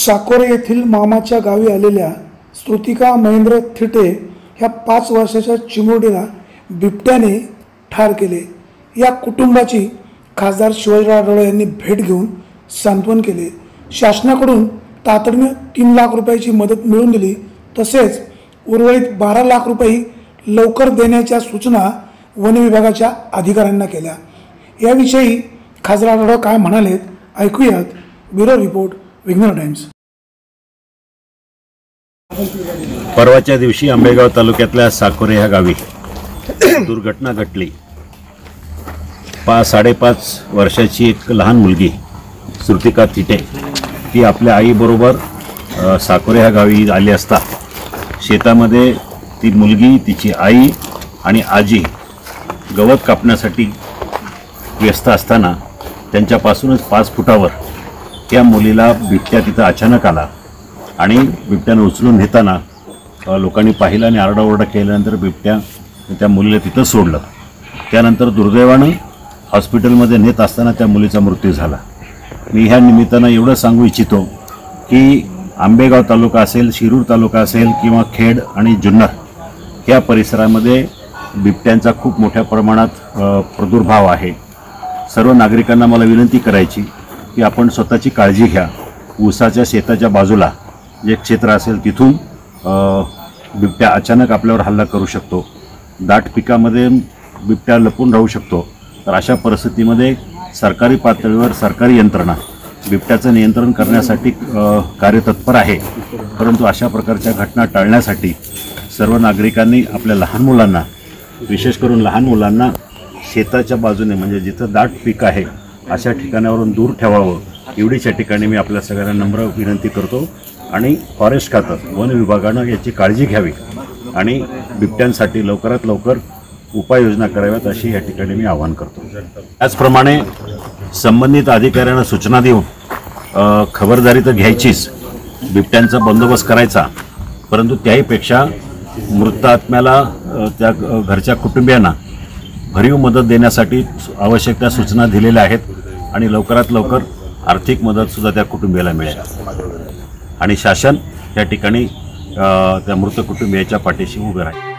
साकोरे येथील मामाच्या गावी आलेल्या श्रुतिका महेंद्र थिटे ह्या 5 वर्षाच्या चिमुरडीला बिबट्याने ठार केले। या कुटुंबाची खासदार शिवाजीराव आढळराव यांनी भेट घेऊन सांत्वन केले। शासनाकडून तातडीने 3 लाख रुपयाची मदत मिळवून दिली, तसेच उर्वरित 12 लाख रुपये लवकर देण्याच्या सूचना वन विभागाच्या अधिकाऱ्यांना केल्या। याविषयी खासदार आढळराव काय म्हणालेत ऐकूयात। ब्युरो रिपोर्ट, विघ्नर टाइम्स। परवाच्या दिवशी आंबेगाव तालुक्यातल्या साकोरे ह्या गावी दुर्घटना घडली। 5.5 वर्षाची एक लहान मुलगी श्रुतिका थिटे ती आपल्या आईबरोबर साकोरे ह्या गावी आली असता शेतामध्ये ती मुलगी, तिची आई आणि आजी गवत कापण्यासाठी व्यस्त असताना त्यांच्यापासूनच 5 फुटावर त्या मुलीला बिबट्या तिथं अचानक आला आणि बिबट्याने उचलून नेताना लोकांनी पाहिलं आणि आरडाओरडा केल्यानंतर बिबट्या त्या मुलीला तिथं सोडलं। त्यानंतर दुर्दैवानं हॉस्पिटलमध्ये नेत असताना त्या मुलीचा मृत्यू झाला। मी ह्या निमित्तानं एवढं सांगू इच्छितो की आंबेगाव तालुका असेल, शिरूर तालुका असेल किंवा खेड आणि जुन्नर या परिसरामध्ये बिबट्यांचा खूप मोठ्या प्रमाणात प्रादुर्भाव आहे। सर्व नागरिकांना मला विनंती करायची की आपण स्वतःची काळजी घ्या। ऊसाच्या शेताच्या बाजूला जे क्षेत्र असेल तिथून बिबट्या अचानक आपल्यावर हल्ला करू शकतो। दाट पिकामध्ये बिबट्या लपून राहू शकतो। तर अशा परिस्थितीमध्ये सरकारी पातळीवर सरकारी यंत्रणा बिबट्याचं नियंत्रण करण्यासाठी कार्यतत्पर आहे, परंतु अशा प्रकारच्या घटना टाळण्यासाठी सर्व नागरिकांनी आपल्या लहान मुलांना, विशेष करून लहान मुलांना शेताच्या बाजूने म्हणजे जिथं दाट पीक आहे अशा ठिकाणावरून दूर ठेवावं, एवढीच या ठिकाणी मी आपल्या सगळ्यांना नम्र विनंती करतो। आणि फॉरेस्ट खातं, वन विभागानं याची काळजी घ्यावी आणि बिबट्यांसाठी लवकरात लवकर उपाययोजना कराव्यात अशी या ठिकाणी मी आवाहन करतो। त्याचप्रमाणे संबंधित अधिकाऱ्यांना सूचना देऊन खबरदारी तर घ्यायचीच, बिबट्यांचा बंदोबस्त करायचा, परंतु त्याहीपेक्षा मृत आत्म्याला त्या घरच्या कुटुंबियांना भरीव मदत देण्यासाठी आवश्यक त्या सूचना दिलेल्या आहेत आणि लवकरात लवकर आर्थिक मदतसुद्धा त्या कुटुंबियाला मिळेल आणि शासन या ठिकाणी त्या मृत कुटुंबियाच्या पाठीशी उभे राहील।